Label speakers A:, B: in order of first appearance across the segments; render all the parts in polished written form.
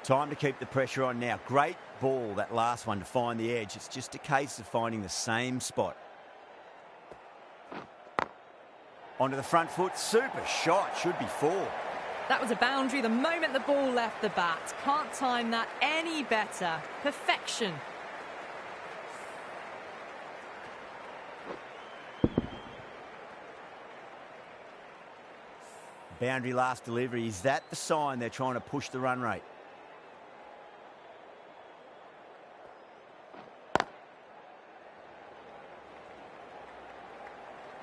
A: Time to keep the pressure on now. Great ball, that last one, to find the edge. It's just a case of finding the same spot. Onto the front foot. Super shot. Should be 4.
B: That was a boundary the moment the ball left the bat. Can't time that any better. Perfection.
A: Boundary last delivery. Is that the sign they're trying to push the run rate?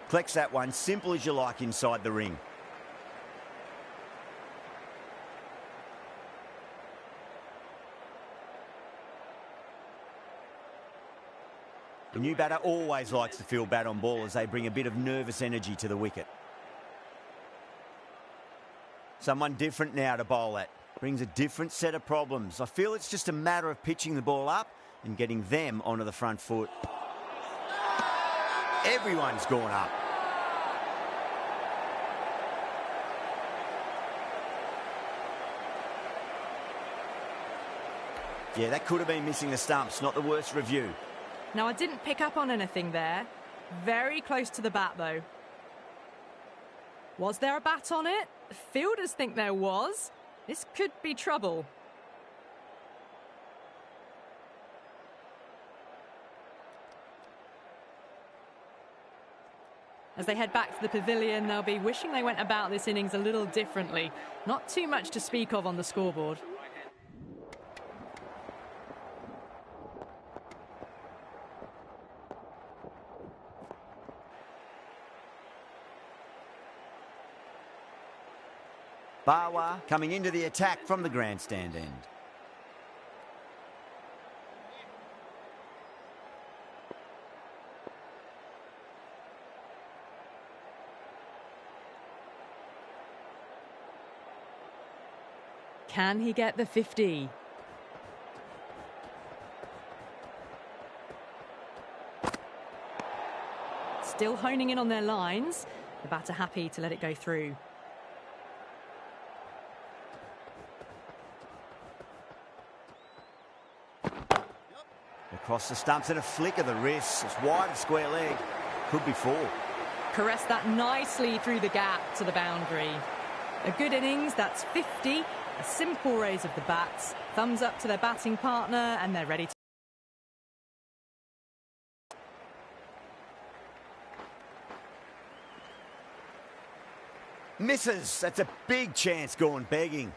A: Collects that one. Simple as you like inside the ring. The new batter always likes to feel bat on ball as they bring a bit of nervous energy to the wicket. Someone different now to bowl at. Brings a different set of problems. I feel it's just a matter of pitching the ball up and getting them onto the front foot. Everyone's gone up. Yeah, that could have been missing the stumps. Not the worst review.
B: Now, I didn't pick up on anything there. Very close to the bat, though. Was there a bat on it? Fielders think there was. This could be trouble. As they head back to the pavilion, they'll be wishing they went about this innings a little differently. Not too much to speak of on the scoreboard.
A: Bawa coming into the attack from the grandstand end.
B: Can he get the 50? Still honing in on their lines. The batter happy to let it go through.
A: Across the stumps and a flick of the wrist. It's wide of square leg. Could be 4.
B: Caressed that nicely through the gap to the boundary. A good innings, that's 50. A simple raise of the bats. Thumbs up to their batting partner and they're ready to...
A: Misses. That's a big chance gone begging.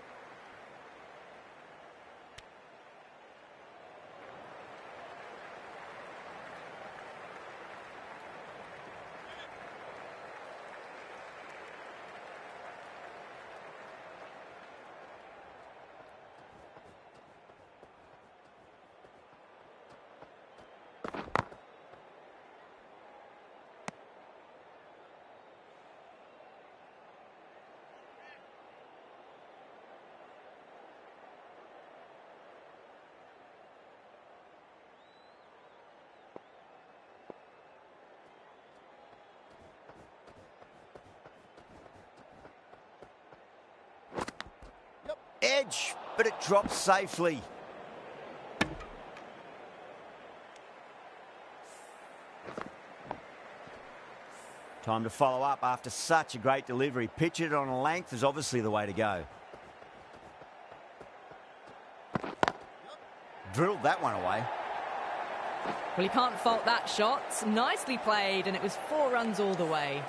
A: Edge, but it drops safely. Time to follow up after such a great delivery. Pitch it on a length is obviously the way to go. Drilled that one away.
B: Well, you can't fault that shot. Nicely played, and it was 4 runs all the way.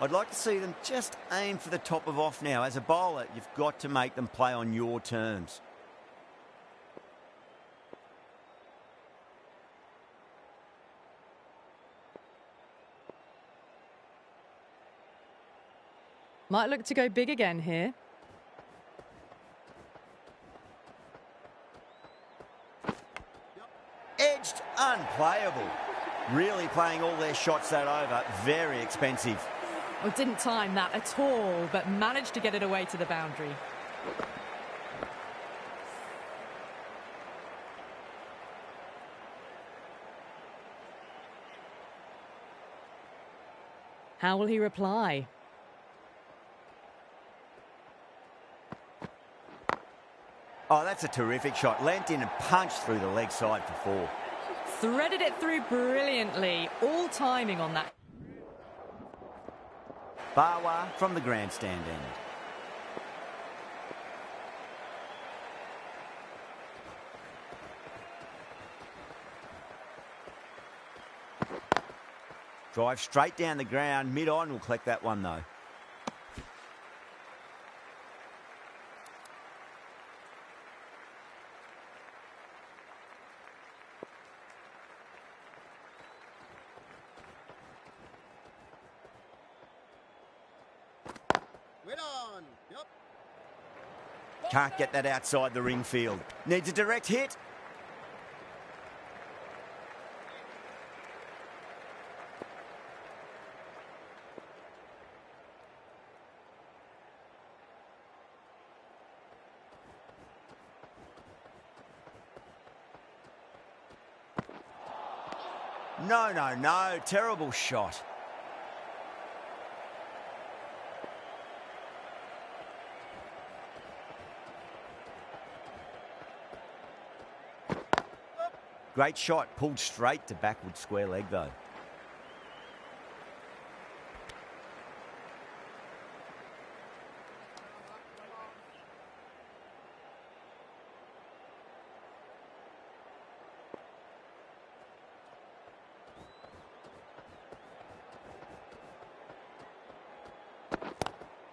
A: I'd like to see them just aim for the top of off now. As a bowler, you've got to make them play on your terms.
B: Might look to go big again here.
A: Edged, unplayable. Really playing all their shots that over. Very expensive.
B: Well, didn't time that at all, but managed to get it away to the boundary. How will he reply?
A: Oh, that's a terrific shot. Leant in and punched through the leg side for 4.
B: Threaded it through brilliantly. All timing on that.
A: Bawa from the grandstand end. Drive straight down the ground. Mid-on will collect that one, though.
C: On. Yep.
A: Can't get that outside the ring field. Needs a direct hit. No, no, no. Terrible shot. Great shot. Pulled straight to backward square leg, though.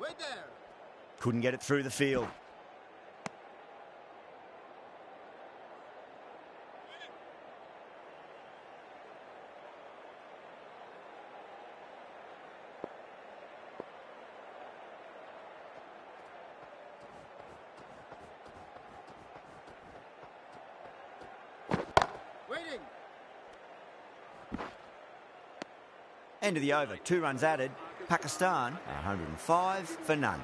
C: Wait there.
A: Couldn't get it through the field.
C: Waiting.
A: End of the over. 2 runs added. Pakistan, 105 for none.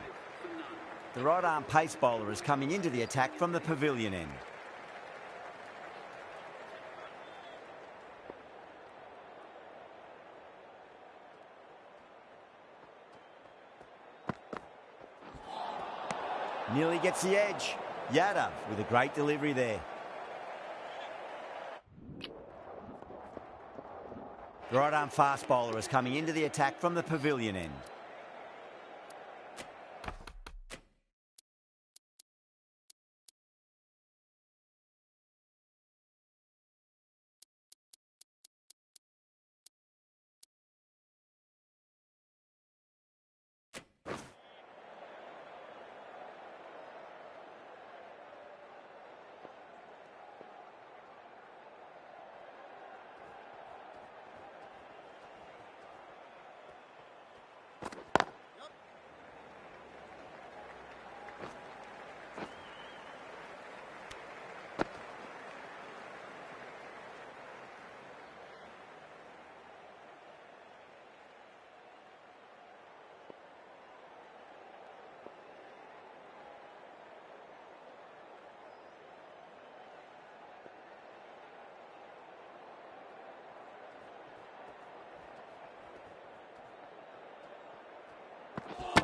A: The right-arm pace bowler is coming into the attack from the pavilion end. Nearly gets the edge. Yadav with a great delivery there. The right-arm fast bowler is coming into the attack from the pavilion end.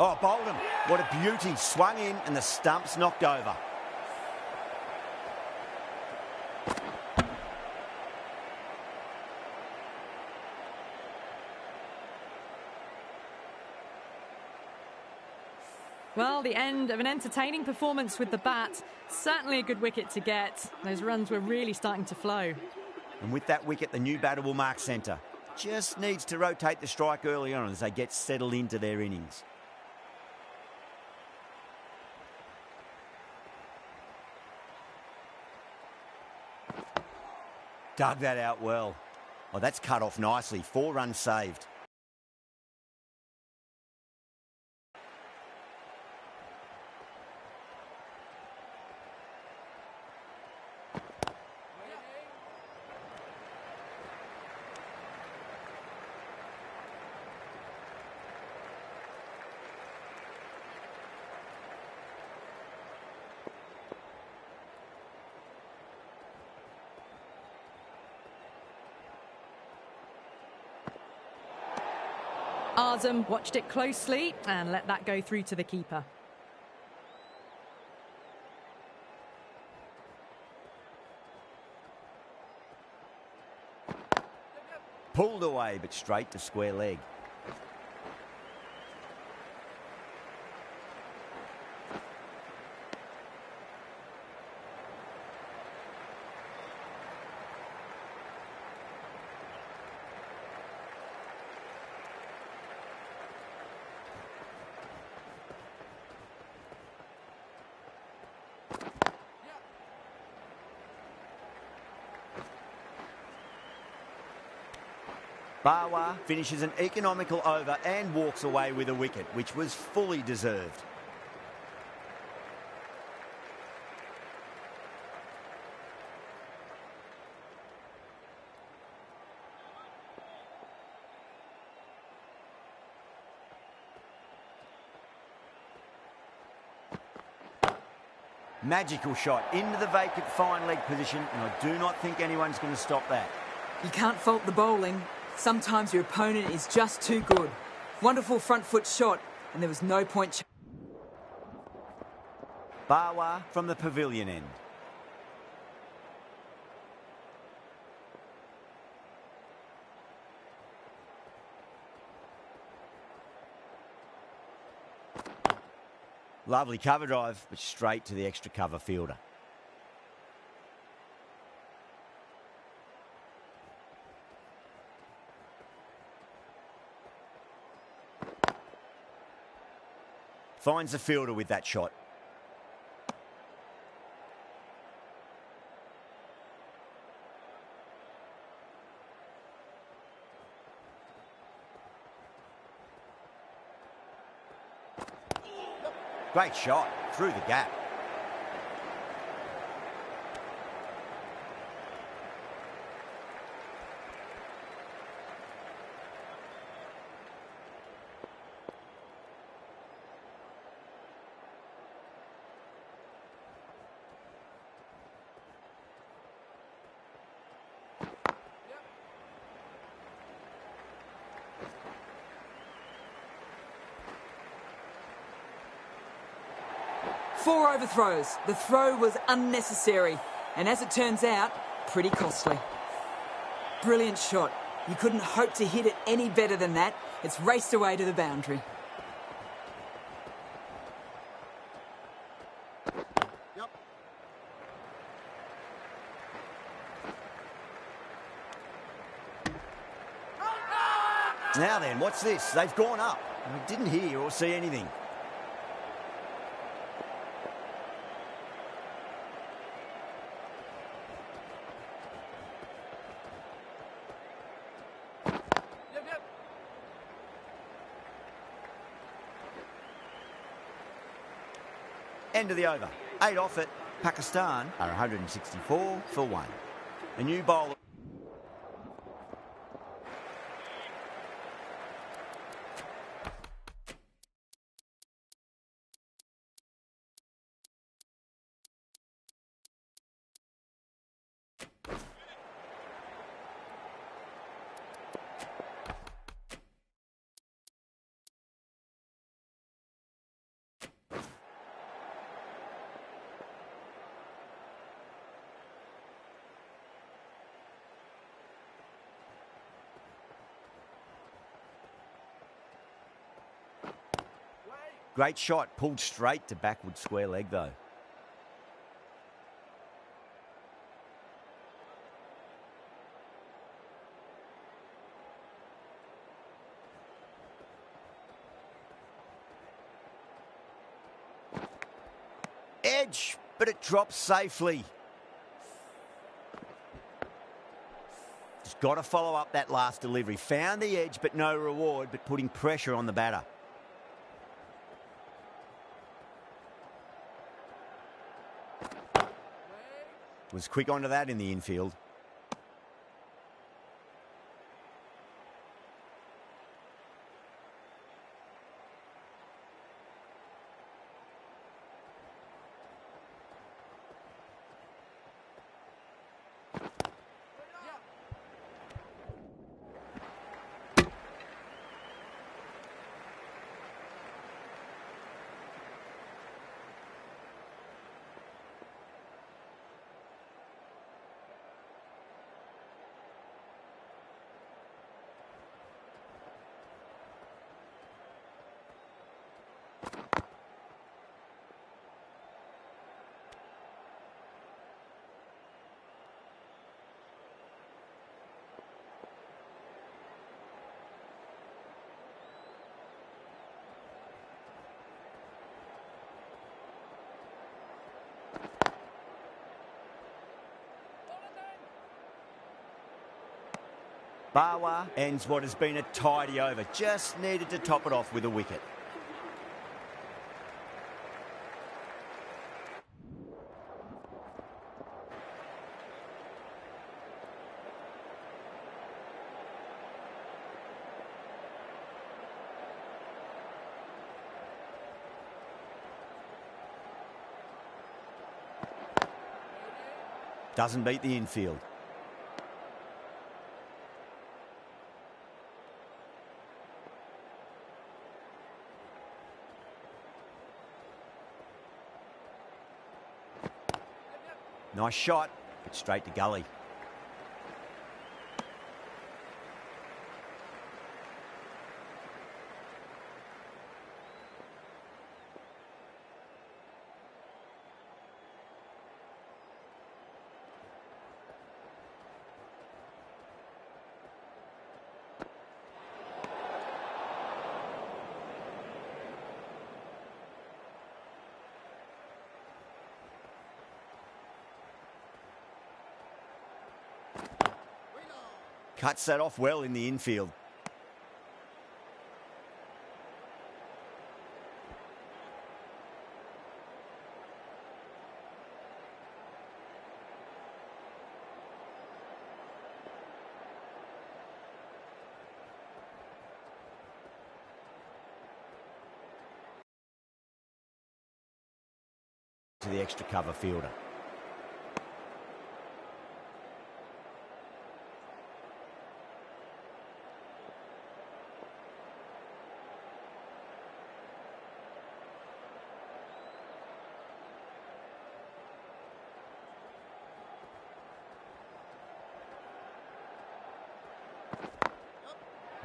A: Oh, bowled him. What a beauty. Swung in and the stump's knocked over.
B: Well, the end of an entertaining performance with the bat. Certainly a good wicket to get. Those runs were really starting to flow.
A: And with that wicket, the new batter will mark centre. Just needs to rotate the strike early on as they get settled into their innings. Dug that out well. Oh, that's cut off nicely. 4 runs saved.
B: Azam watched it closely and let that go through to the keeper.
A: Pulled away, but straight to square leg. Bawa finishes an economical over and walks away with a wicket, which was fully deserved. Magical shot into the vacant fine leg position, and I do not think anyone's going to stop that.
C: You can't fault the bowling. Sometimes your opponent is just too good. Wonderful front foot shot, and there was no point.
A: Bawa from the pavilion end. Lovely cover drive, but straight to the extra cover fielder. Finds the fielder with that shot. Great shot through the gap.
C: Four overthrows. The throw was unnecessary, and as it turns out, pretty costly. Brilliant shot. You couldn't hope to hit it any better than that. It's raced away to the boundary.
A: Now then, what's this? They've gone up. We didn't hear or see anything. End of the over. 8 off it. Pakistan are 164 for 1. A new bowler. Great shot, pulled straight to backward square leg though. Edge, but it drops safely. Just got to follow up that last delivery. Found the edge, but no reward, but putting pressure on the batter. Was quick onto that in the infield. Bawa ends what has been a tidy over. Just needed to top it off with a wicket. Doesn't beat the infield. Nice shot, but straight to gully. Cuts that off well in the infield. To the extra cover fielder.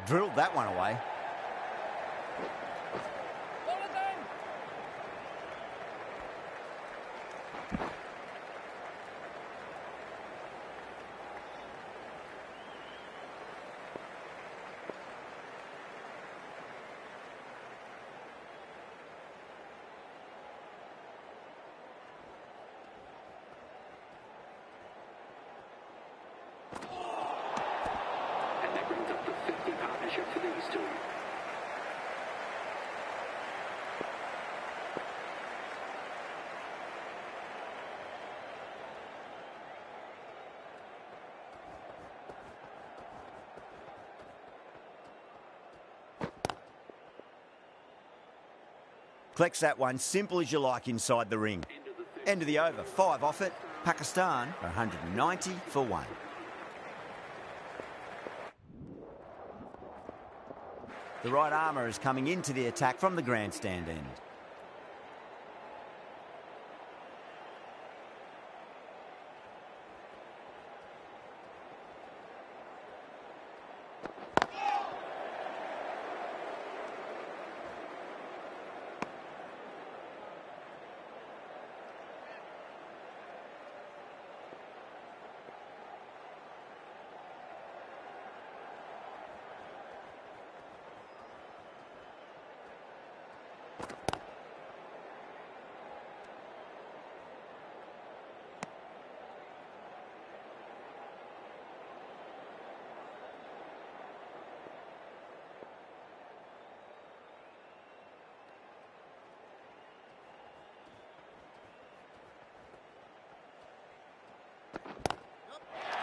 A: Drilled that one away.
D: For these two.
A: Collects that one, simple as you like, inside the ring. End of the over, 5 off it. Pakistan are 190 for 1. The right armour is coming into the attack from the grandstand end.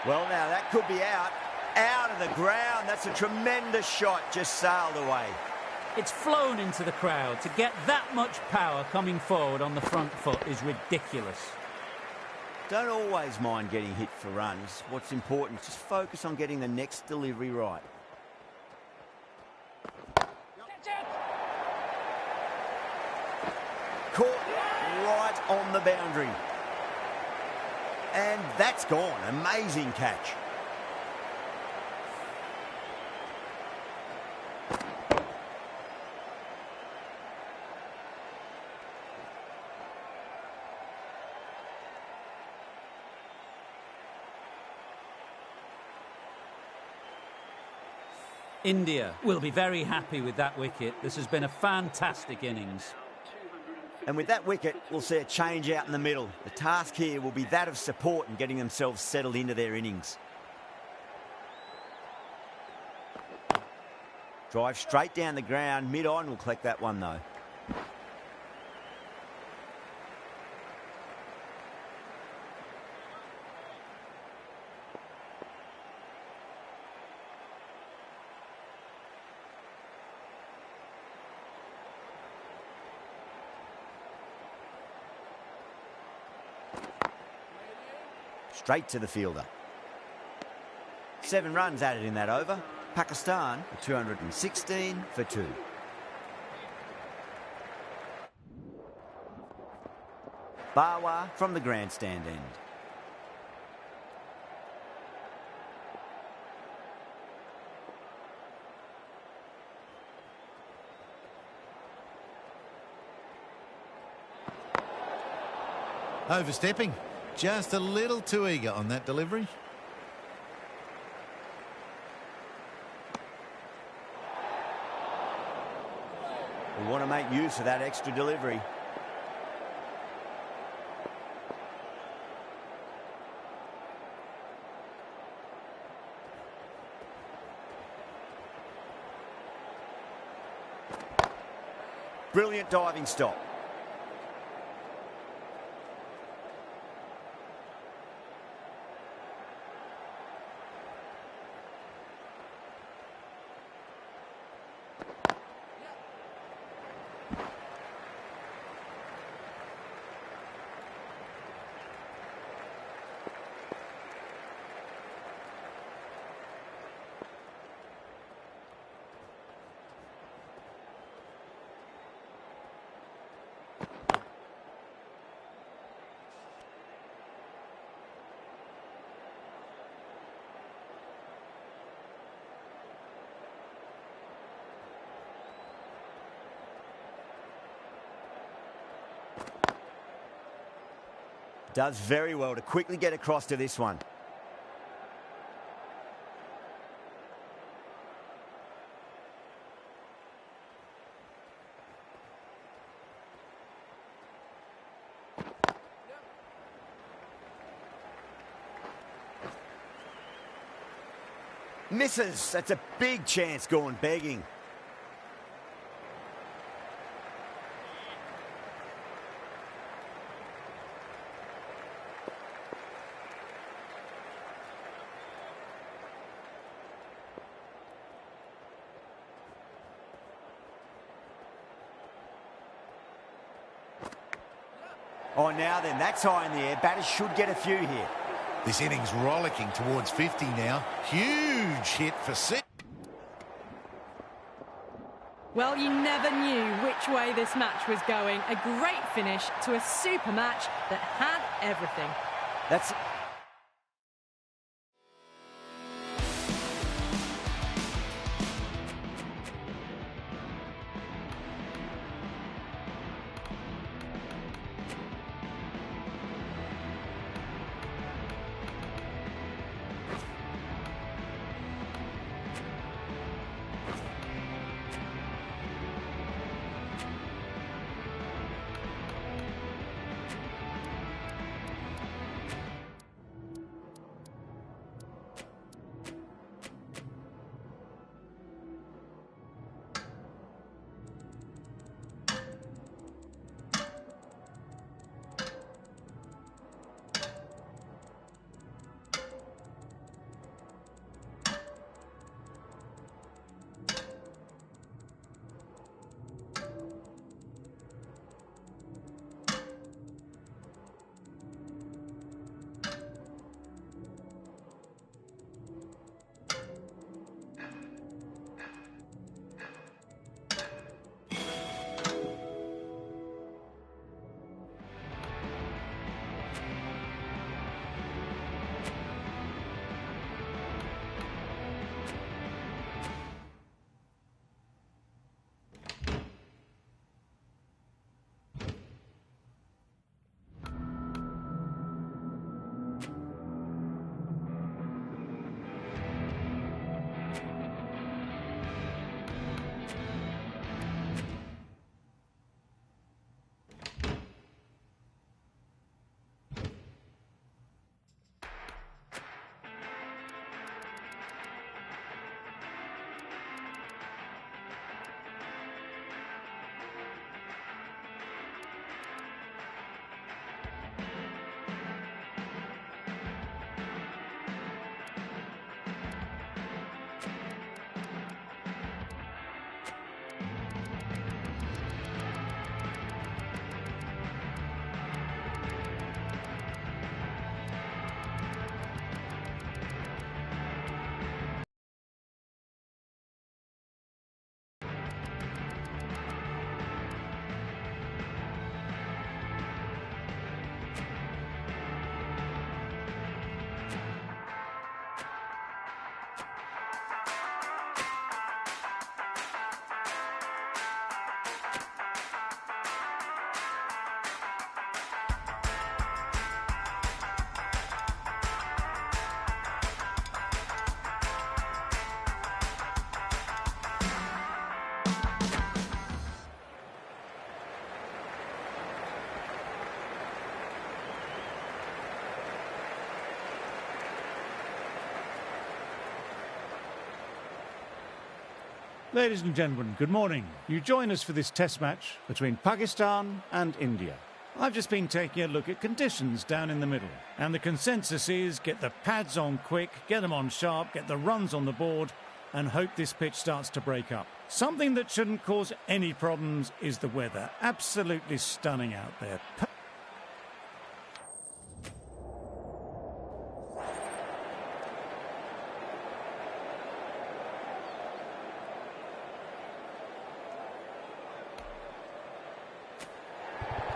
A: Well, now that could be out of the ground. That's a tremendous shot, just sailed away.
E: It's flown into the crowd. To get that much power coming forward on the front foot is ridiculous.
A: Don't always mind getting hit for runs. What's important is just focus on getting the next delivery right. Caught right on the boundary. And that's gone. Amazing catch.
E: India will be very happy with that wicket. This has been a fantastic innings.
A: And with that wicket, we'll see a change out in the middle. The task here will be that of support and getting themselves settled into their innings. Drive straight down the ground. Mid-on will collect that one, though. Straight to the fielder. 7 runs added in that over. Pakistan 216 for 2. Bawa from the grandstand end.
F: Overstepping. Just a little too eager on that delivery.
A: We want to make use of that extra delivery. Brilliant diving stop. Does very well to quickly get across to this one. Misses. That's a big chance going begging. Oh, now then, that's high in the air. Batters should get a few here.
F: This innings rollicking towards 50 now. Huge hit for 6.
B: Well, you never knew which way this match was going. A great finish to a super match that had everything.
A: That's...
G: Ladies and gentlemen, good morning. You join us for this test match between Pakistan and India. I've just been taking a look at conditions down in the middle, and the consensus is get the pads on quick, get them on sharp, get the runs on the board, and hope this pitch starts to break up. Something that shouldn't cause any problems is the weather. Absolutely stunning out there.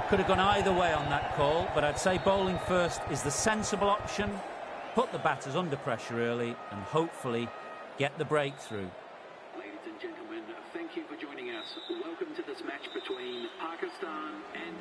E: Could have gone either way on that call, but I'd say bowling first is the sensible option. Put the batters under pressure early and hopefully get the breakthrough.
D: Ladies and gentlemen, thank you for joining us. Welcome to this match between Pakistan and...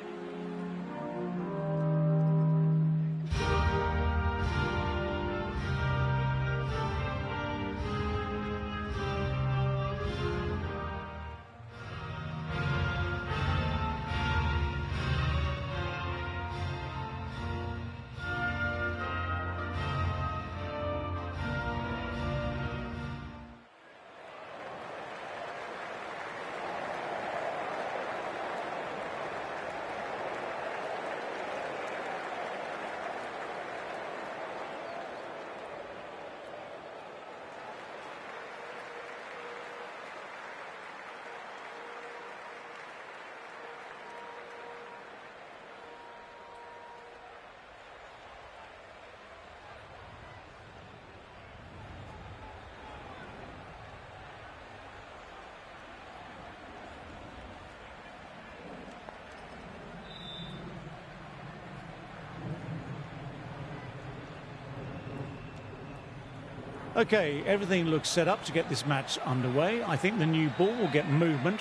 G: Okay, everything looks set up to get this match underway. I think the new ball will get movement,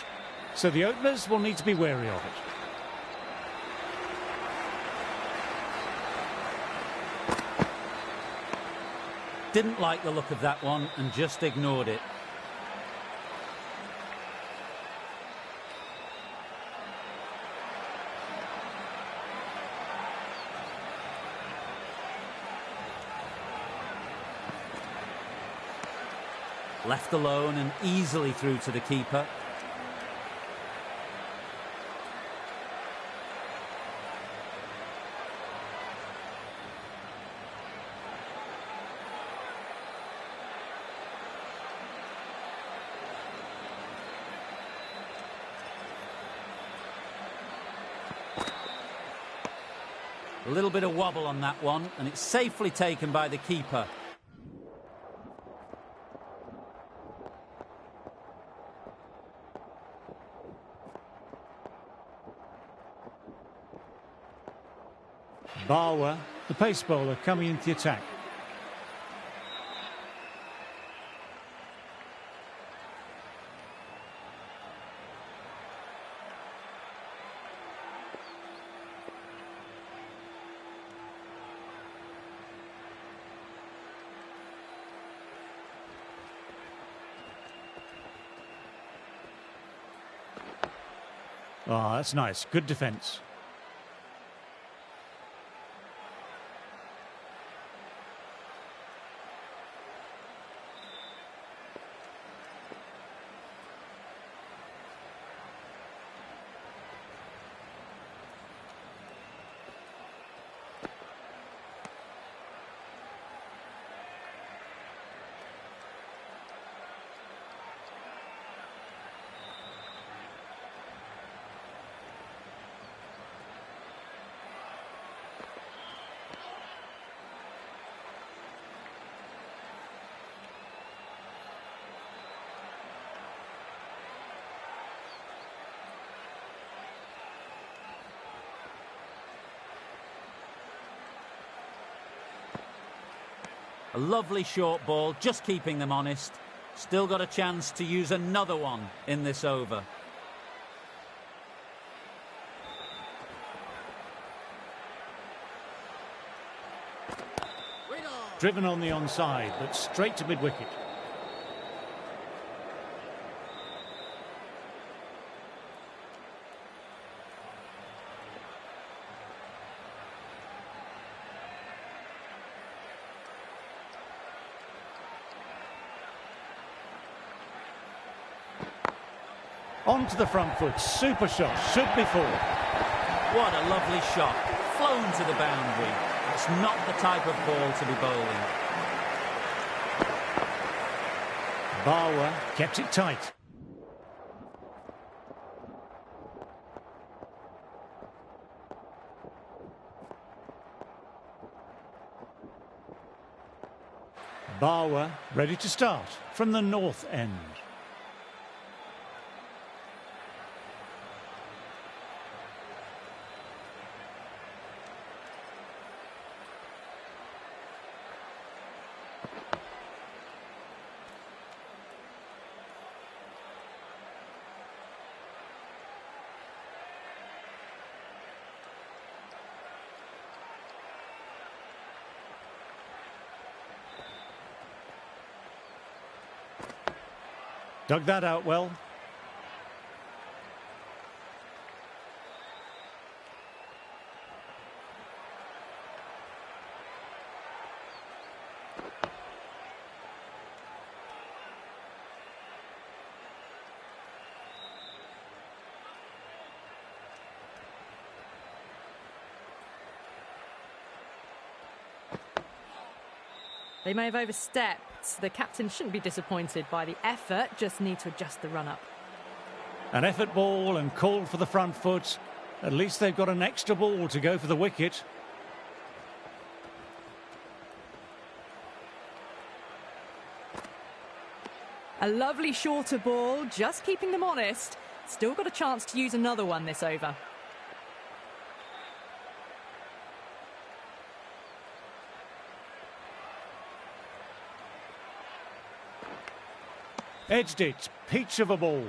G: so the openers will need to be wary of it.
E: Didn't like the look of that one and just ignored it. Left alone and easily through to the keeper. A little bit of wobble on that one, and it's safely taken by the keeper.
G: Bawa, the pace bowler, coming into the attack. Oh, that's nice. Good defence.
E: A lovely short ball, just keeping them honest. Still got a chance to use another one in this over.
G: Driven on the onside, but straight to mid-wicket. Onto the front foot. Super shot. Should be four.
E: What a lovely shot. Flown to the boundary. That's not the type of ball to be bowling.
G: Bawa kept it tight. Bawa ready to start from the north end. Dug that out well.
B: They may have overstepped. The captain shouldn't be disappointed by the effort, just need to adjust the run-up.
G: An effort ball and called for the front foot. At least they've got an extra ball to go for the wicket.
B: A lovely shorter ball, just keeping them honest. Still got a chance to use another one this over.
G: Edged it. Peach of a ball.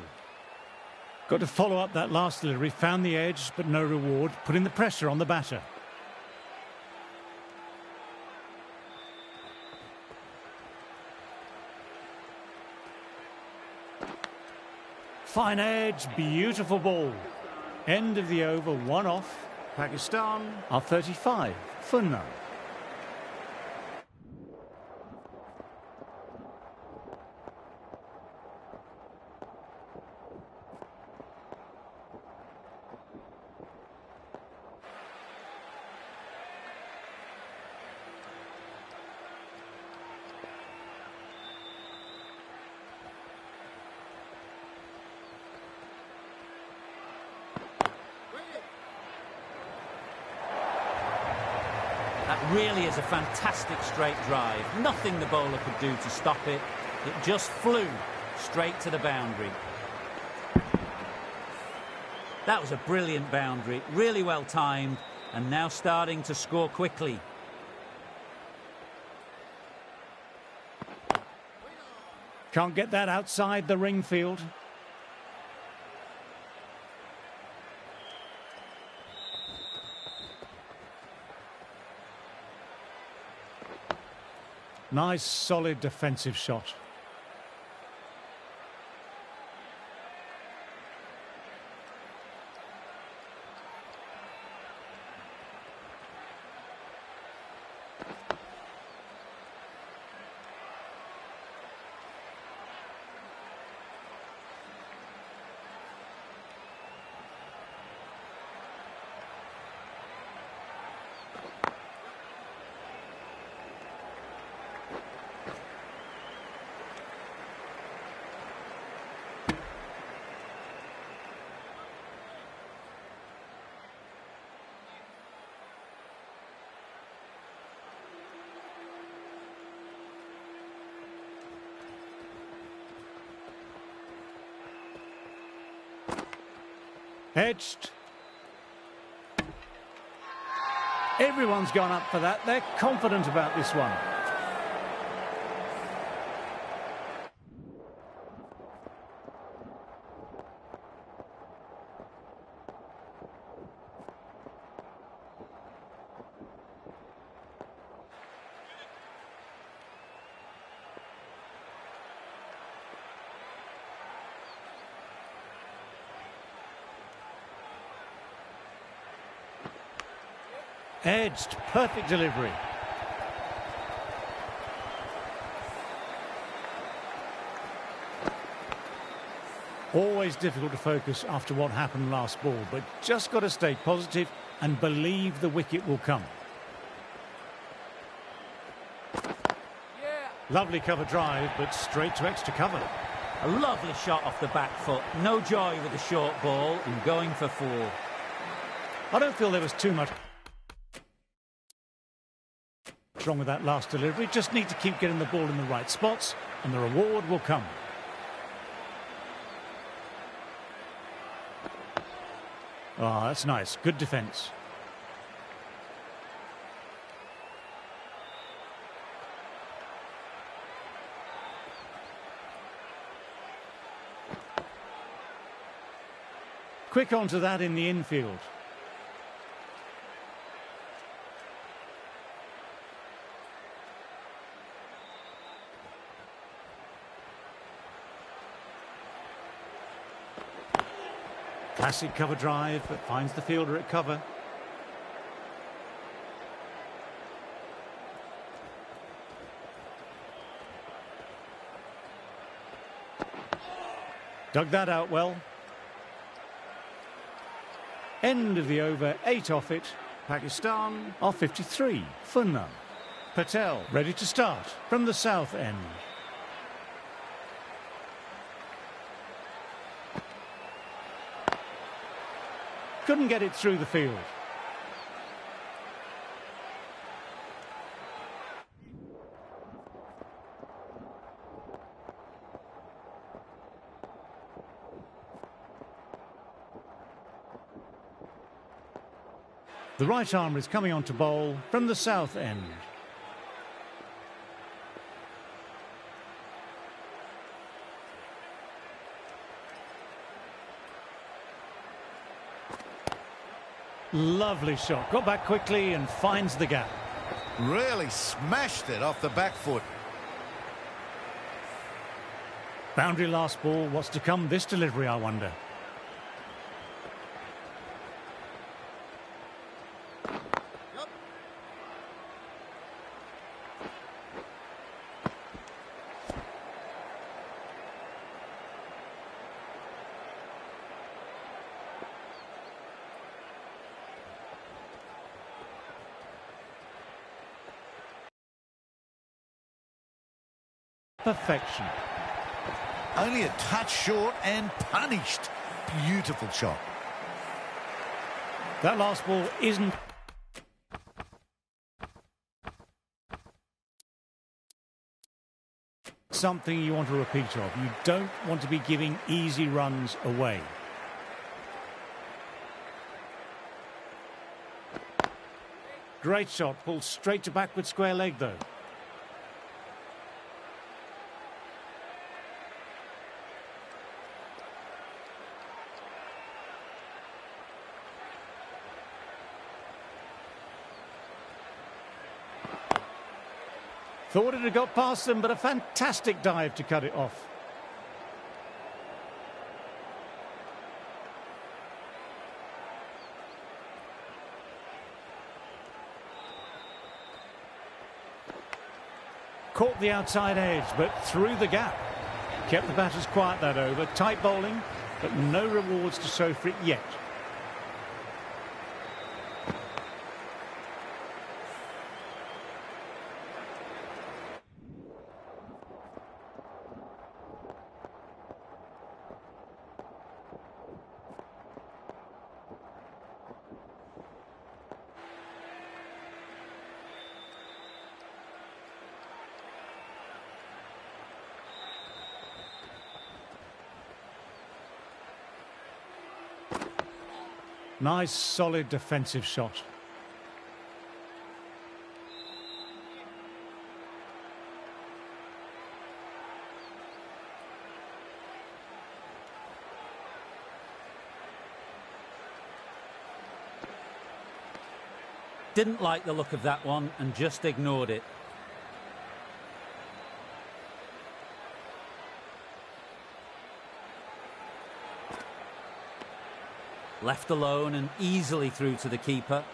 G: Got to follow up that last delivery. Found the edge, but no reward. Putting the pressure on the batter. Fine edge. Beautiful ball. End of the over. One off. Pakistan are 35 for none.
E: That really is a fantastic straight drive. Nothing the bowler could do to stop it. It just flew straight to the boundary. That was a brilliant boundary, really well timed, and now starting to score quickly.
G: Can't get that outside the ring field. Nice, solid defensive shot. Edged. Everyone's gone up for that. They're confident about this one. Edged, perfect delivery. Always difficult to focus after what happened last ball, but just got to stay positive and believe the wicket will come. Lovely cover drive, but straight to extra cover.
E: A lovely shot off the back foot. No joy with the short ball and going for 4.
G: I don't feel there was too much wrong with that last delivery. Just need to keep getting the ball in the right spots and the reward will come. Oh, that's nice. Good defence. Quick onto that in the infield. Classic cover drive, but finds the fielder at cover. Dug that out well. End of the over, 8 off it. Pakistan are 53 for none. Patel ready to start from the south end. Couldn't get it through the field. The right arm is coming on to bowl from the south end. Lovely shot. Got back quickly and finds the gap.
F: Really smashed it off the back foot.
G: Boundary last ball. What's to come this delivery, I wonder? Perfection.
F: Only a touch short and punished. Beautiful shot.
G: That last ball isn't something you want to repeat of. You don't want to be giving easy runs away. Great shot, pulled straight to backward square leg though. Thought it had got past them, but a fantastic dive to cut it off. Caught the outside edge, but through the gap. Kept the batters quiet that over. Tight bowling, but no rewards to show for it yet. Nice, solid defensive shot.
E: Didn't like the look of that one and just ignored it. Left alone and easily through to the keeper.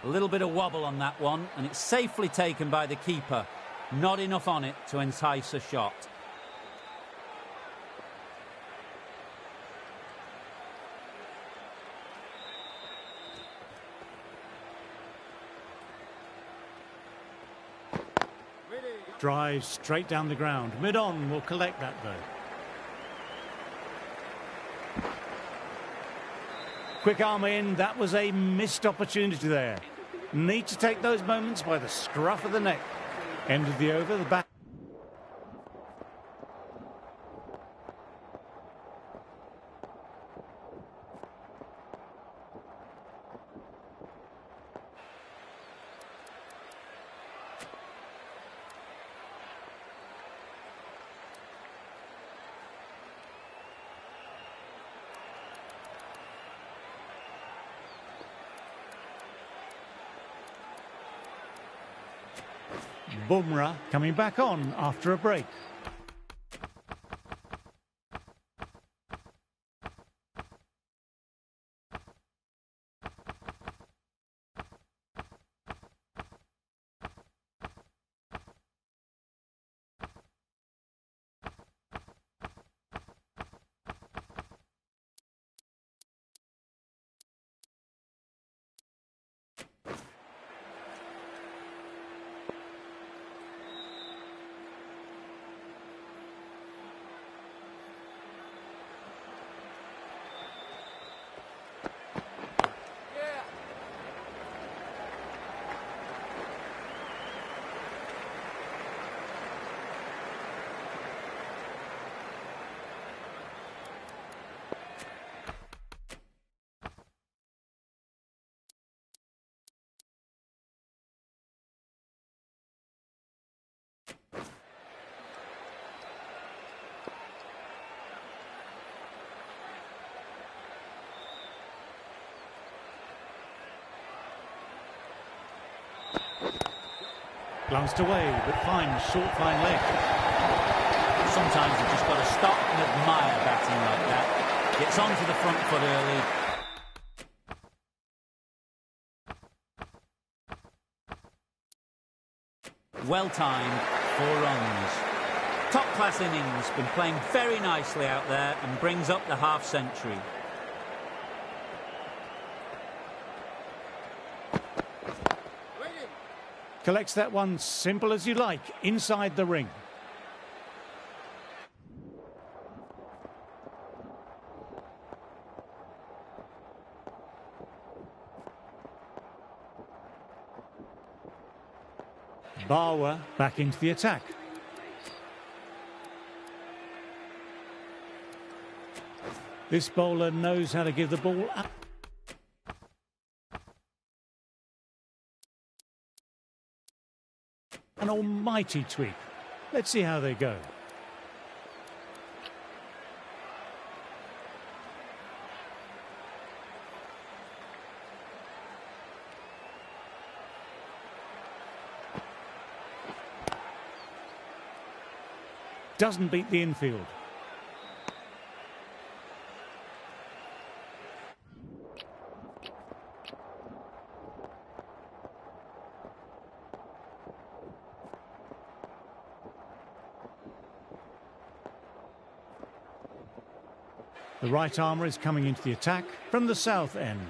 E: A little bit of wobble on that one, and it's safely taken by the keeper. Not enough on it to entice a shot.
G: Drives straight down the ground. Mid-on will collect that, though. Quick arm in. That was a missed opportunity there. Need to take those moments by the scruff of the neck. End of the over, the back. Bumrah coming back on after a break. Glanced away, but fine, short, fine leg.
E: Sometimes you've just got to stop and admire batting like that. Gets onto the front foot early. Well timed, 4 runs. Top class innings, been playing very nicely out there and brings up the half century.
G: Collects that one simple as you like, inside the ring. Bawa back into the attack. This bowler knows how to give the ball up. An almighty tweak. Let's see how they go. Doesn't beat the infield. The right armour is coming into the attack from the south end.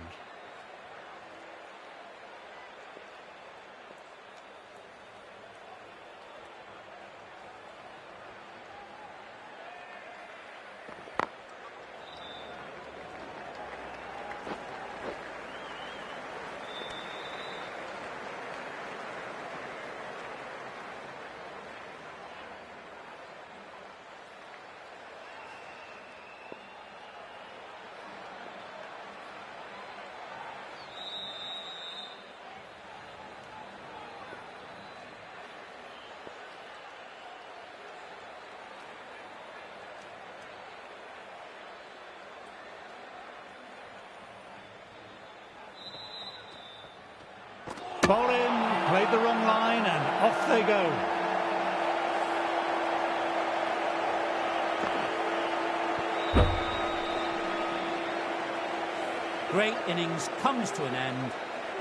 G: Ball in, played the wrong line, and off they go.
E: Great innings comes to an end.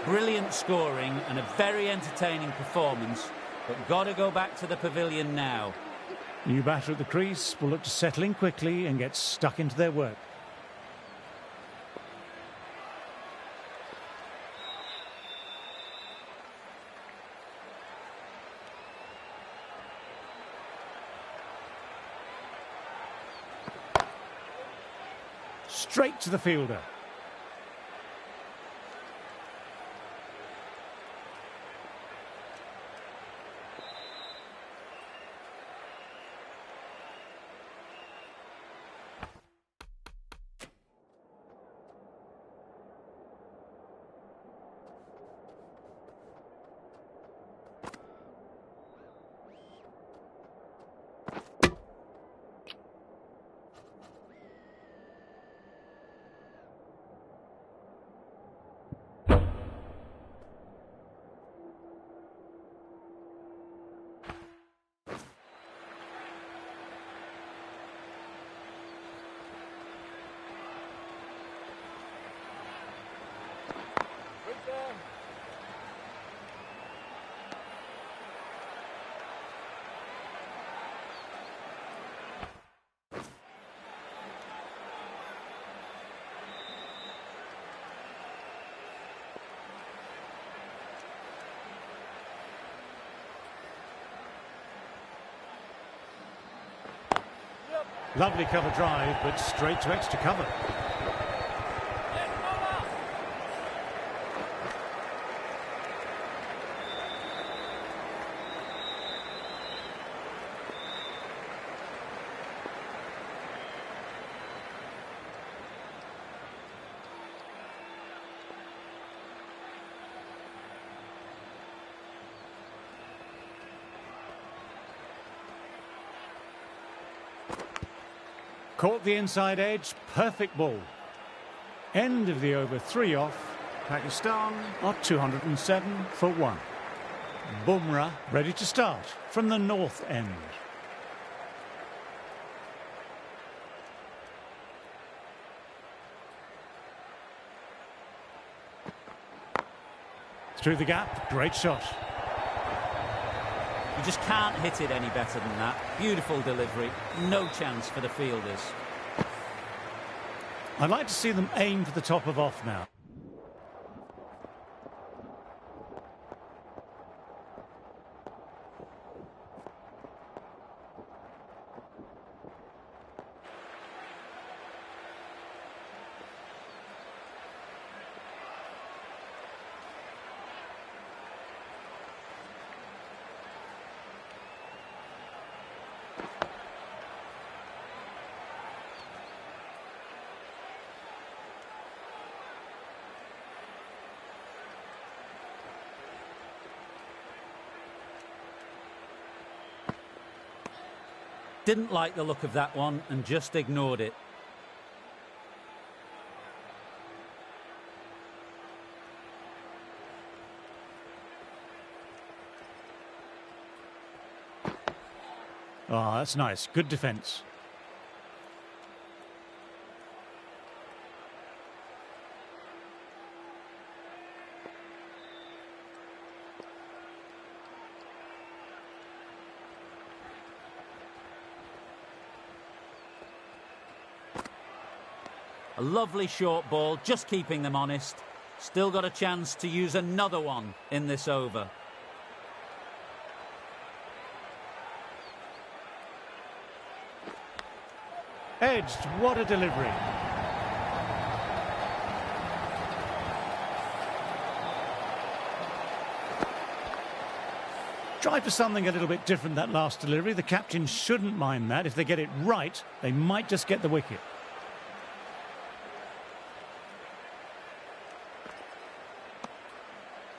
E: Brilliant scoring and a very entertaining performance, but got to go back to the pavilion now.
G: New batter at the crease will look to settle in quickly and get stuck into their work. Straight to the fielder. Lovely cover drive, but straight to extra cover. Caught the inside edge, perfect ball. End of the over, 3 off. Pakistan are 207 for 1. Bumrah ready to start from the north end. Through the gap, great shot.
E: You just can't hit it any better than that. Beautiful delivery, no chance for the fielders.
G: I'd like to see them aim for the top of off now.
E: Didn't like the look of that one and just ignored it.
G: Oh, that's nice. Good defence.
E: A lovely short ball, just keeping them honest. Still got a chance to use another one in this over.
G: Edged, what a delivery. Try for something a little bit different that last delivery. The captain shouldn't mind that. If they get it right, they might just get the wicket.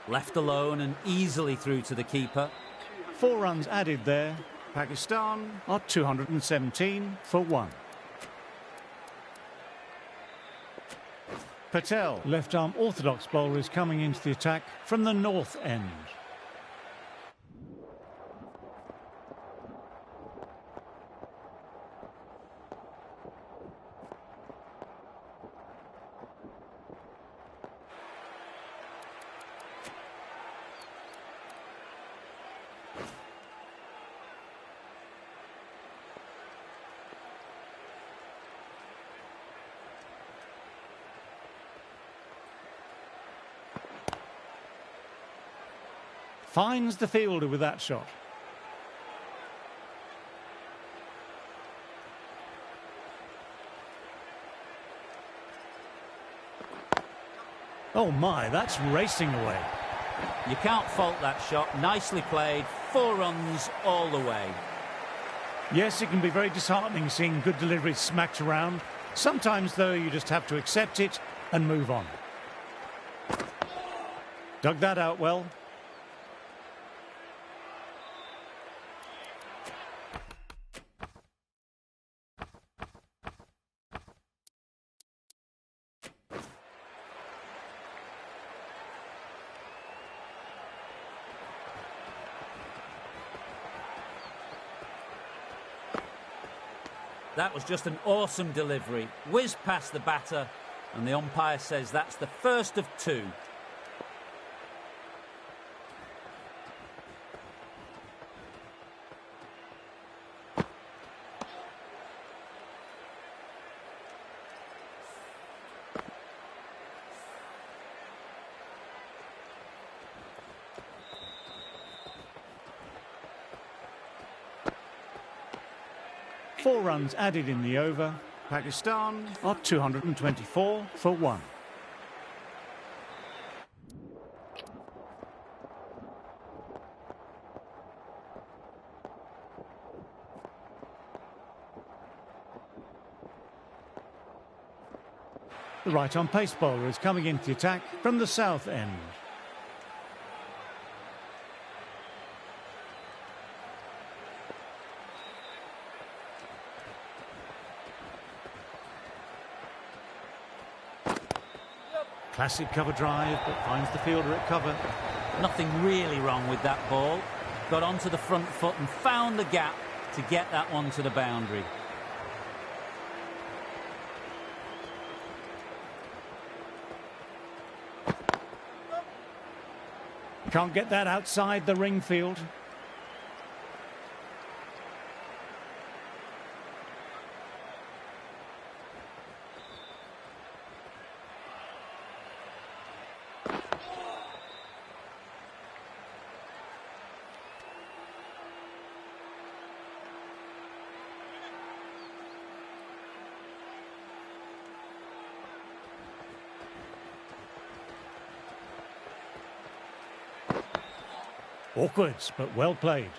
E: Left alone and easily through to the keeper.
G: 4 runs added there. Pakistan are 217 for 1. Patel, left-arm orthodox bowler, is coming into the attack from the north end. Finds the fielder with that shot. Oh my, that's racing away.
E: You can't fault that shot. Nicely played. 4 runs all the way.
G: Yes, it can be very disheartening seeing good deliveries smacked around. Sometimes, though, you just have to accept it and move on. Dug that out well.
E: That was just an awesome delivery. Whizzed past the batter, and the umpire says that's the first of 2.
G: Four runs added in the over. Pakistan are 224 for 1. The right-arm pace bowler is coming into the attack from the south end. Classic cover drive, but finds the fielder at cover.
E: Nothing really wrong with that ball. Got onto the front foot and found the gap to get that one to the boundary.
G: Can't get that outside the ring field. Awkward, but well played.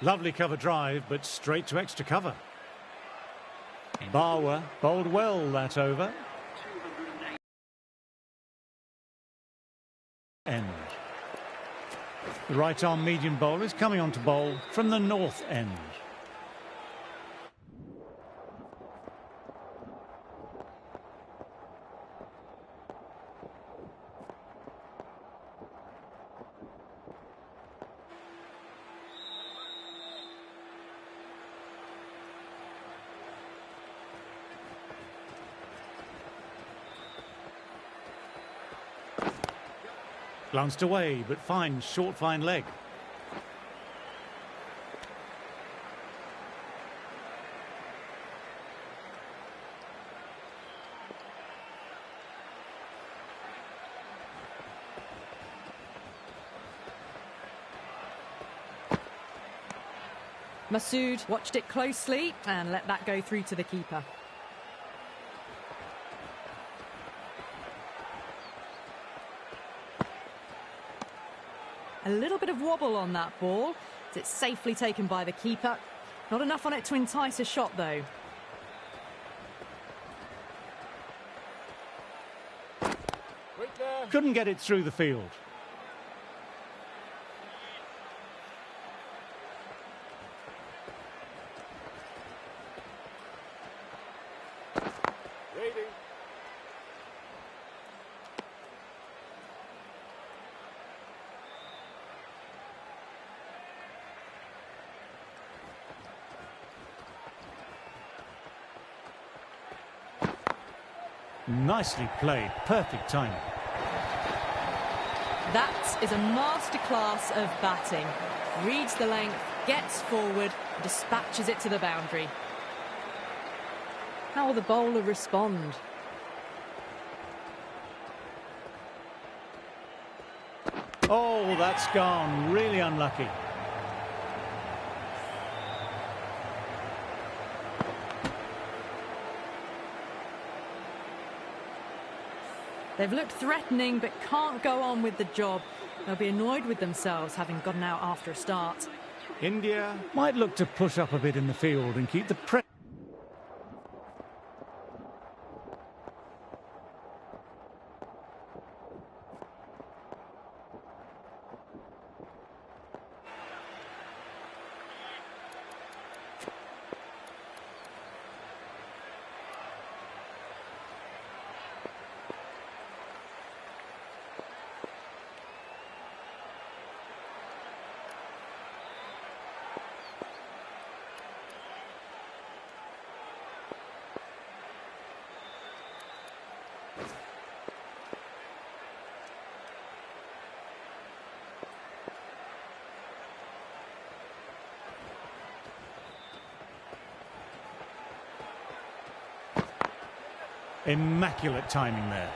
G: Lovely cover drive, but straight to extra cover. Bawa bowled well that over. End. The right-arm medium bowler is coming on to bowl from the north end. Glanced away, but finds short fine leg.
B: Masood watched it closely and let that go through to the keeper. A little bit of wobble on that ball. It's safely taken by the keeper. Not enough on it to entice a shot, though.
G: Couldn't get it through the field. Nicely played, perfect timing.
B: That is a masterclass of batting. Reads the length, gets forward, dispatches it to the boundary. How will the bowler respond?
G: Oh, that's gone. Really unlucky.
B: They've looked threatening but can't go on with the job. They'll be annoyed with themselves having gotten out after a start.
G: India might look to push up a bit in the field and keep the pressure. Immaculate timing there.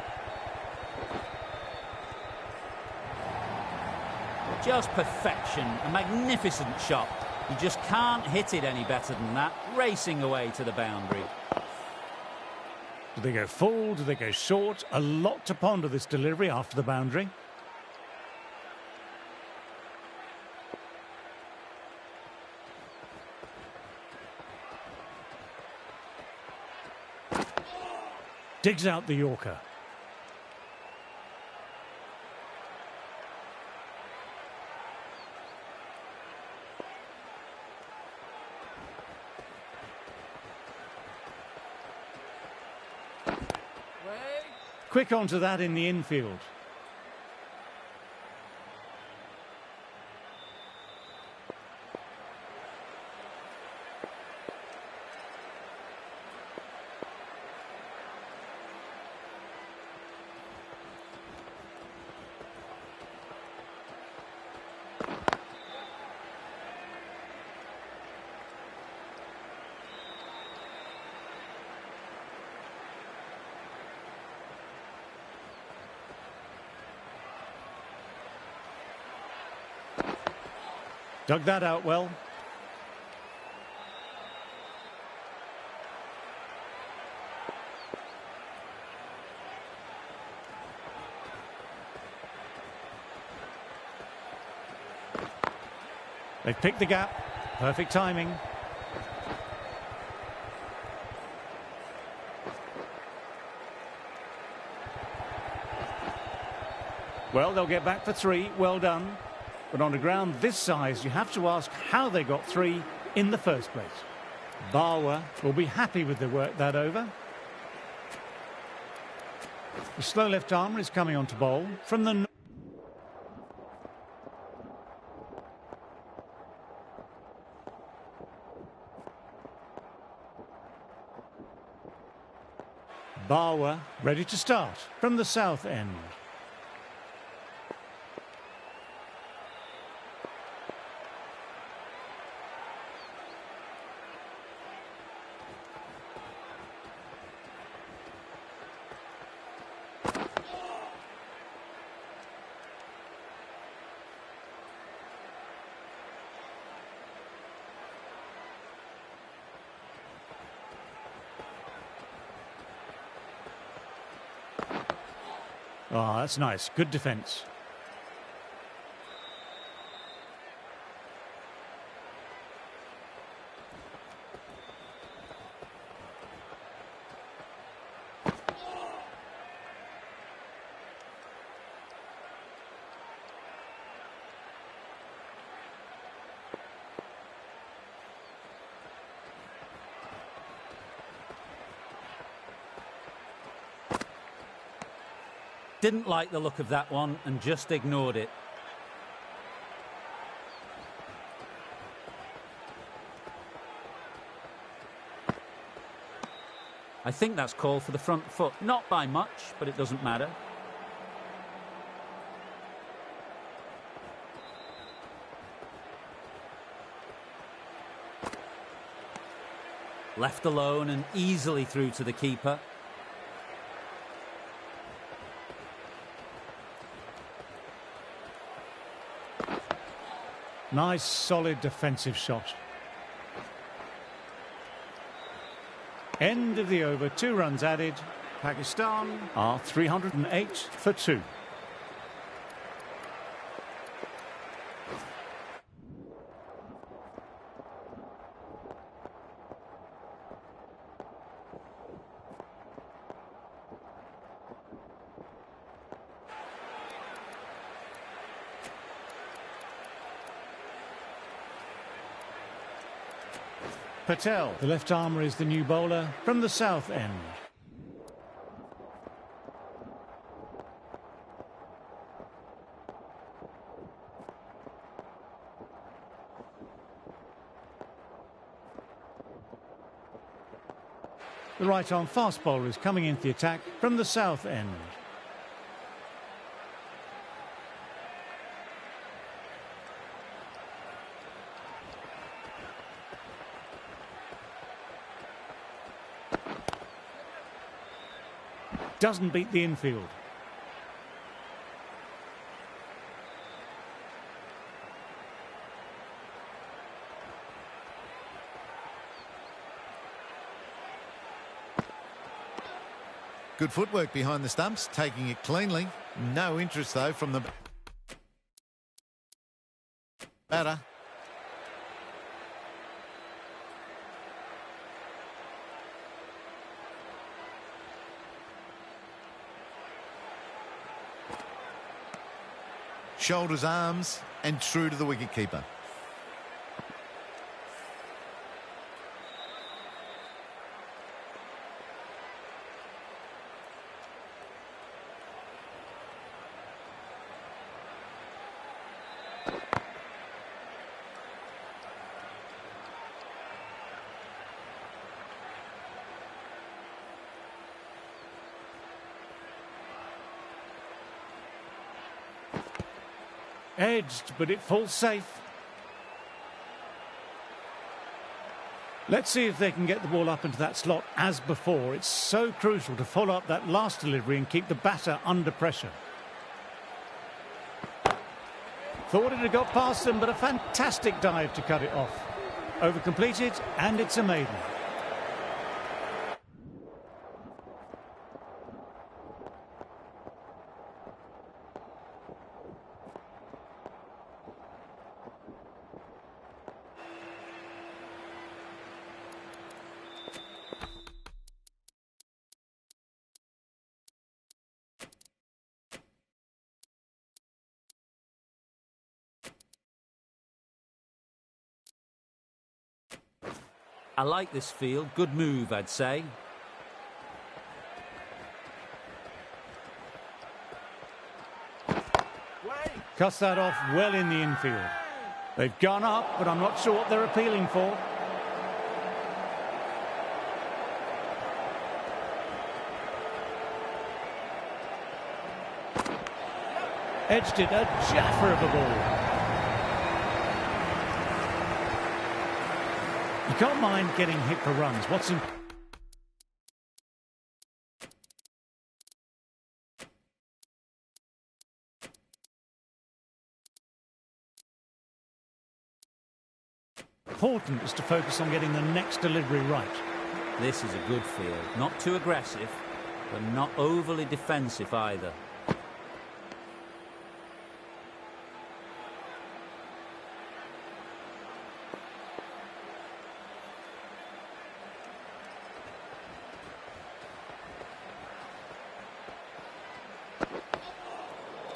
E: Just perfection, a magnificent shot. You just can't hit it any better than that, racing away to the boundary.
G: Do they go full? Do they go short? A lot to ponder this delivery after the boundary. Digs out the Yorker. Quick onto that in the infield. Dug that out well. They've picked the gap. Perfect timing. Well, they'll get back for 3. Well done. But on a ground this size, you have to ask how they got 3 in the first place. Bawa will be happy with the work that over. The slow left armer is coming on to bowl from the... Bawa ready to start from the south end. Oh, that's nice. Good defence.
E: Didn't like the look of that one and just ignored it. I think that's called for the front foot. Not by much, but it doesn't matter. Left alone and easily through to the keeper.
G: Nice, solid defensive shot. End of the over, 2 runs added. Pakistan are 308 for 2. Patel, the left armour, is the new bowler from the south end. The right-arm fast bowler is coming into the attack from the south end. Doesn't beat the infield.
F: Good footwork behind the stumps, taking it cleanly. No interest, though, from the batter. Shoulders, arms, and true to the wicketkeeper.
G: Edged, but it falls safe. Let's see if they can get the ball up into that slot as before. It's so crucial to follow up that last delivery and keep the batter under pressure. Thought it had got past them, but a fantastic dive to cut it off. Over completed, and it's a maiden.
E: I like this field. Good move, I'd say.
G: Cuts that off well in the infield. They've gone up, but I'm not sure what they're appealing for. Edged it, a jaffer of a ball. You can't mind getting hit for runs. What's important is to focus on getting the next delivery right.
E: This is a good field. Not too aggressive, but not overly defensive either.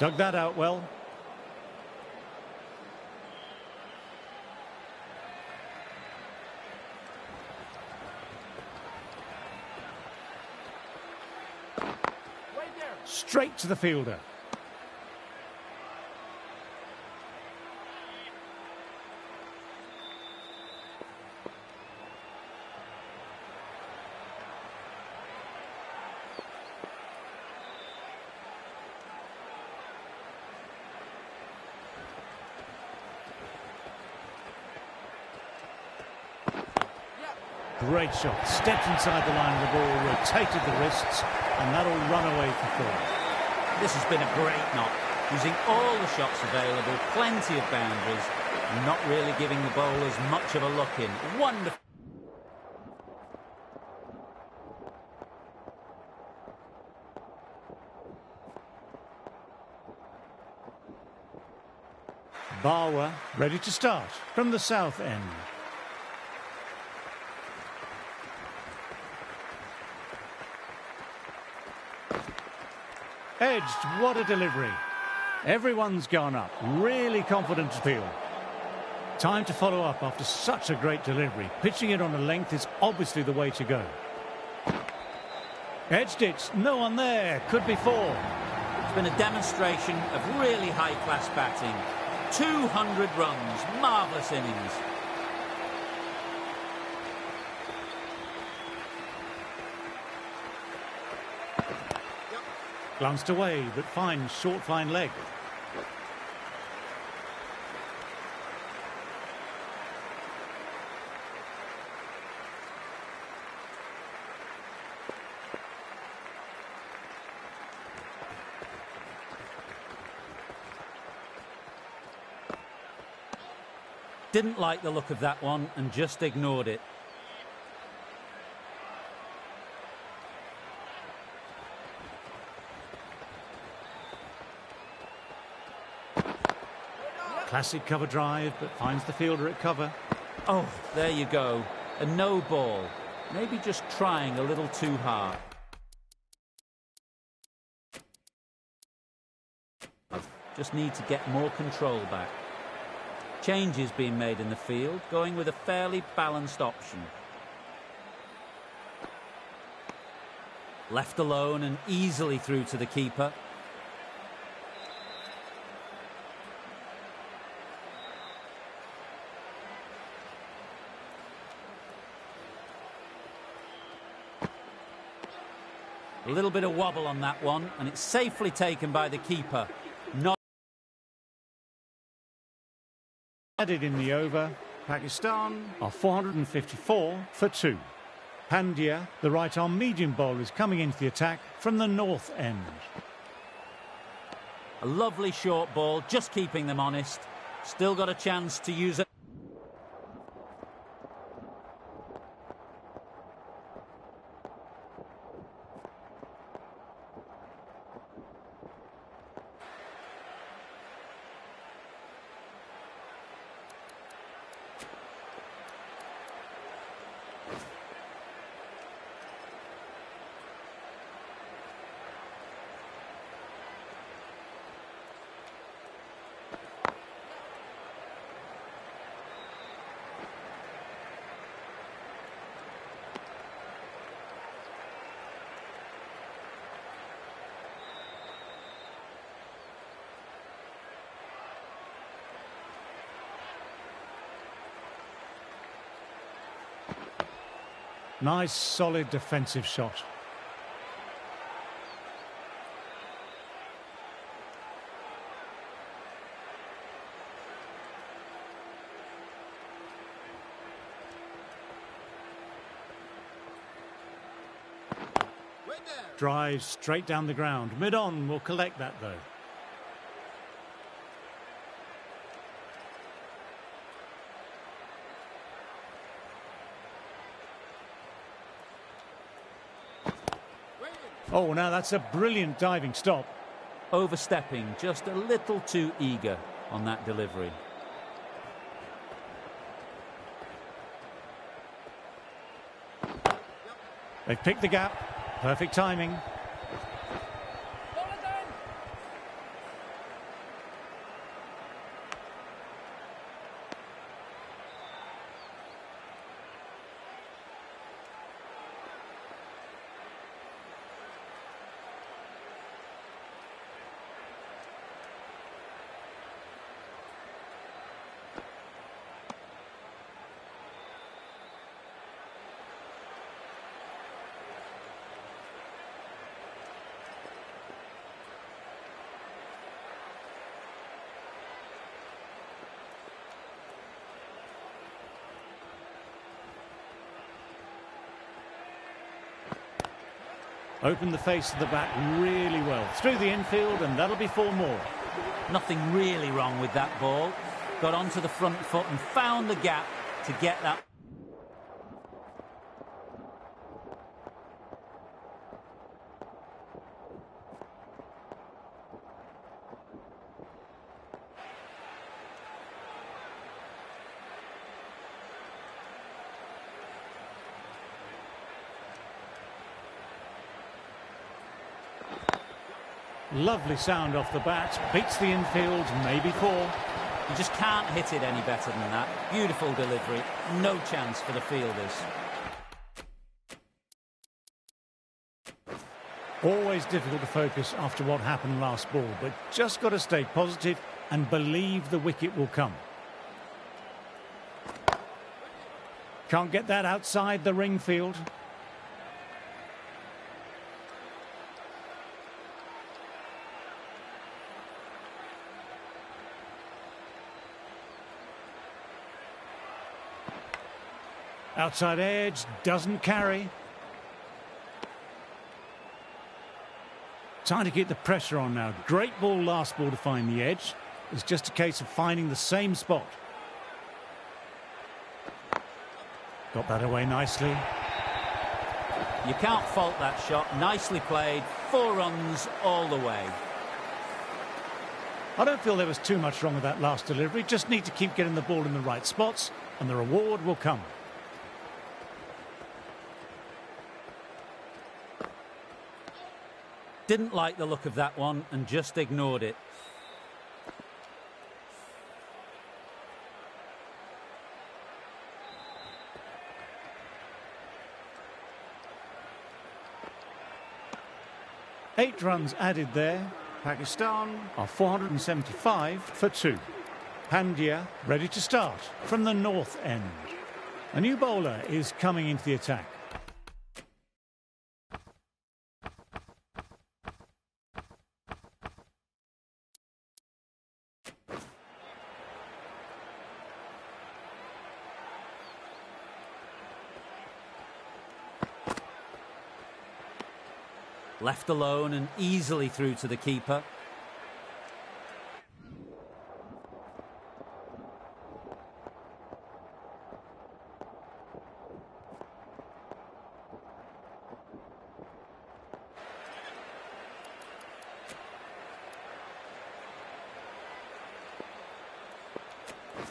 G: Dug that out well. Straight to the fielder. great shot. Stepped inside the line of the ball, rotated the wrists, and that'll run away for four.
E: This has been a great knock, using all the shots available, plenty of boundaries, and not really giving the bowlers much of a look in. Wonderful.
G: Bawa ready to start from the south end. Edged, what a delivery. Everyone's gone up, really confident appeal. Time to follow up after such a great delivery. Pitching it on a length is obviously the way to go. Edged it, no one there, could be four.
E: It's been a demonstration of really high-class batting. 200 runs, marvellous innings.
G: Glanced away, but finds short fine leg.
E: Didn't like the look of that one and just ignored it.
G: Classic cover drive, but finds the fielder at cover.
E: Oh, there you go. A no ball. Maybe just trying a little too hard. Just need to get more control back. Changes being made in the field, going with a fairly balanced option. Left alone and easily through to the keeper. A little bit of wobble on that one, and it's safely taken by the keeper. Not
G: Added in the over, Pakistan are 454 for 2. Pandya, the right-arm medium bowler, is coming into the attack from the north end.
E: a lovely short ball, just keeping them honest. Still got a chance to use it.
G: Nice, solid defensive shot. Drives straight down the ground. Mid-on will collect that, though. Oh, now that's a brilliant diving stop.
E: Overstepping, just a little too eager on that delivery.
G: They've picked the gap. Perfect timing. Opened the face of the bat really well. Through the infield, and that'll be 4 more.
E: Nothing really wrong with that ball. Got onto the front foot and found the gap to get that.
G: Lovely sound off the bat. Beats the infield, maybe 4.
E: You just can't hit it any better than that. Beautiful delivery. No chance for the fielders.
G: Always difficult to focus after what happened last ball, but just got to stay positive and believe the wicket will come. Can't get that outside the ring field. Outside edge, doesn't carry. Trying to keep the pressure on now. Great ball last ball to find the edge. It's just a case of finding the same spot. Got that away nicely.
E: You can't fault that shot. Nicely played. 4 runs all the way.
G: I don't feel there was too much wrong with that last delivery. Just need to keep getting the ball in the right spots and the reward will come.
E: Didn't like the look of that one and just ignored it.
G: Eight runs added there. Pakistan are 475 for 2. Pandya ready to start from the north end. A new bowler is coming into the attack.
E: Left alone and easily through to the keeper.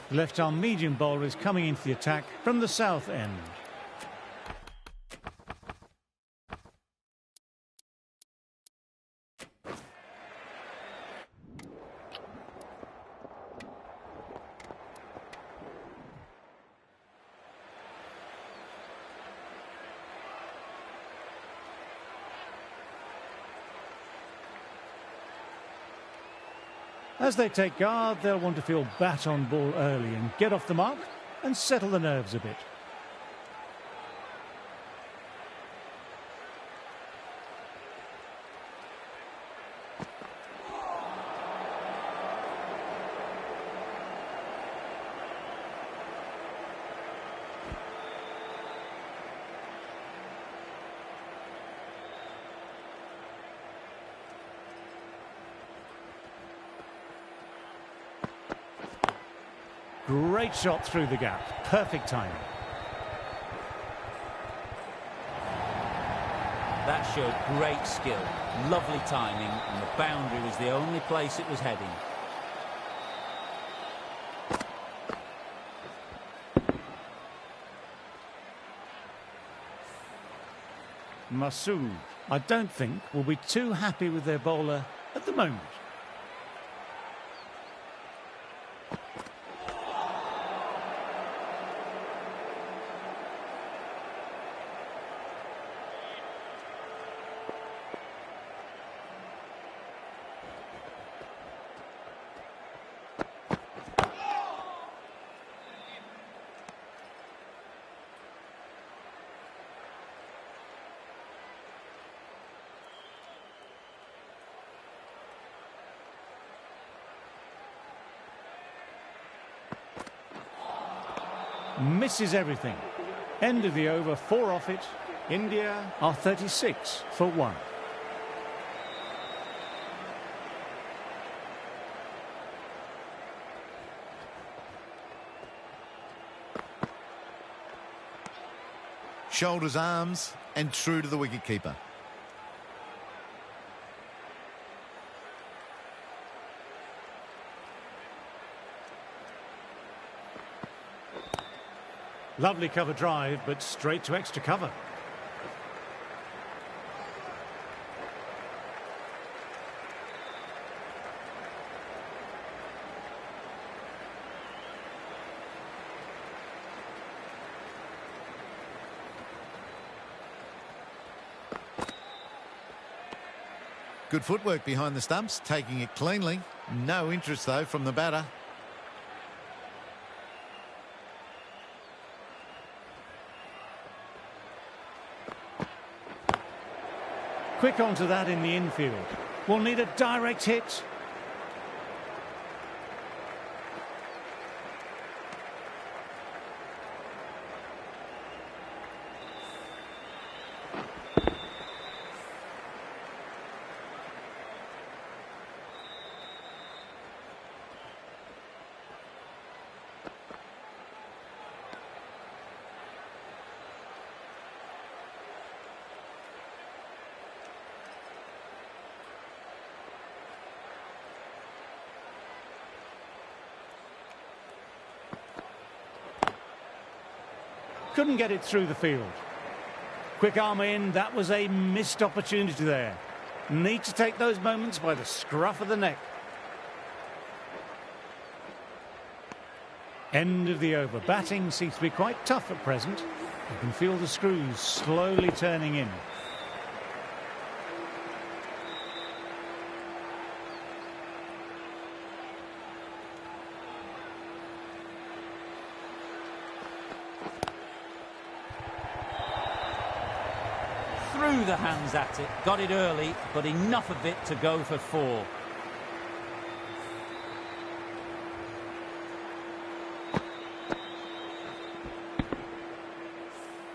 G: The left-arm medium bowler is coming into the attack from the south end. As they take guard, they'll want to feel bat on ball early and get off the mark and settle the nerves a bit. Great shot through the gap. Perfect timing.
E: That showed great skill. Lovely timing, and the boundary was the only place it was heading.
G: Masood, I don't think, will be too happy with their bowler at the moment. Misses everything. End of the over, 4 off it. India are 36 for 1.
F: Shoulders, arms, and true to the wicketkeeper.
G: Lovely cover drive, but straight to extra cover.
F: Good footwork behind the stumps, taking it cleanly. No interest, though, from the batter.
G: Quick onto that in the infield. We'll need a direct hit. Couldn't get it through the field. Quick arm in, that was a missed opportunity there. Need to take those moments by the scruff of the neck. End of the over. Batting seems to be quite tough at present. You can feel the screws slowly turning in.
E: Threw the hands at it, got it early, but enough of it to go for 4.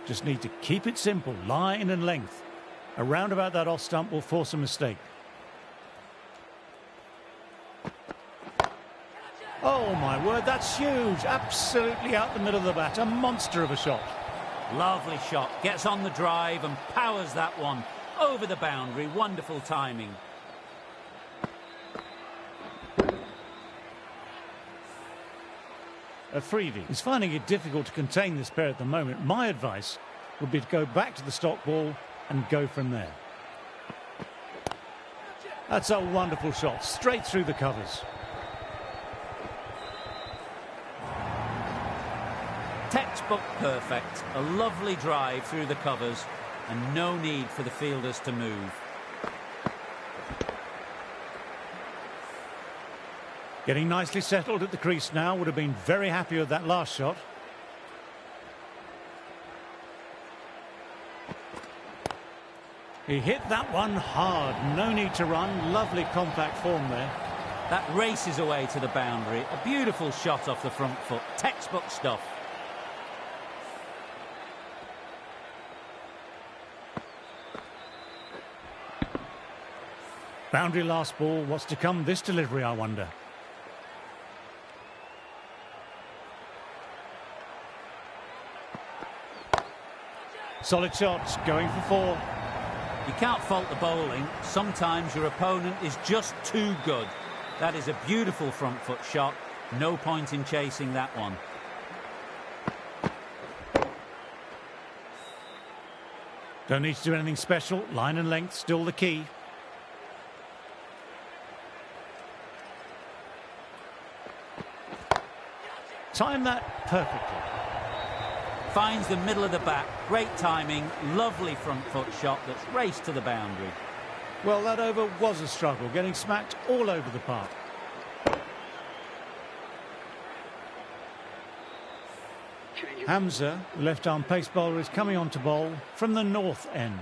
G: Just need to keep it simple, line and length. A roundabout that off stump will force a mistake. Oh my word, that's huge. Absolutely out the middle of the bat. A monster of a shot.
E: Lovely shot, gets on the drive and powers that one over the boundary. Wonderful timing.
G: Afridi is finding it difficult to contain this pair at the moment. My advice would be to go back to the stock ball and go from there. That's a wonderful shot, straight through the covers.
E: Textbook perfect. A lovely drive through the covers and no need for the fielders to move.
G: Getting nicely settled at the crease now. Would have been very happy with that last shot. He hit that one hard. No need to run. Lovely compact form there.
E: That races away to the boundary. A beautiful shot off the front foot. Textbook stuff.
G: Boundary last ball. What's to come this delivery, I wonder. Solid shots, going for 4.
E: You can't fault the bowling. Sometimes your opponent is just too good. That is a beautiful front foot shot. No point in chasing that one.
G: Don't need to do anything special. Line and length still the key. Time that perfectly.
E: Finds the middle of the bat. Great timing. Lovely front foot shot that's raced to the boundary.
G: Well, that over was a struggle, getting smacked all over the park. Hamza, the left-arm pace bowler, is coming on to bowl from the north end.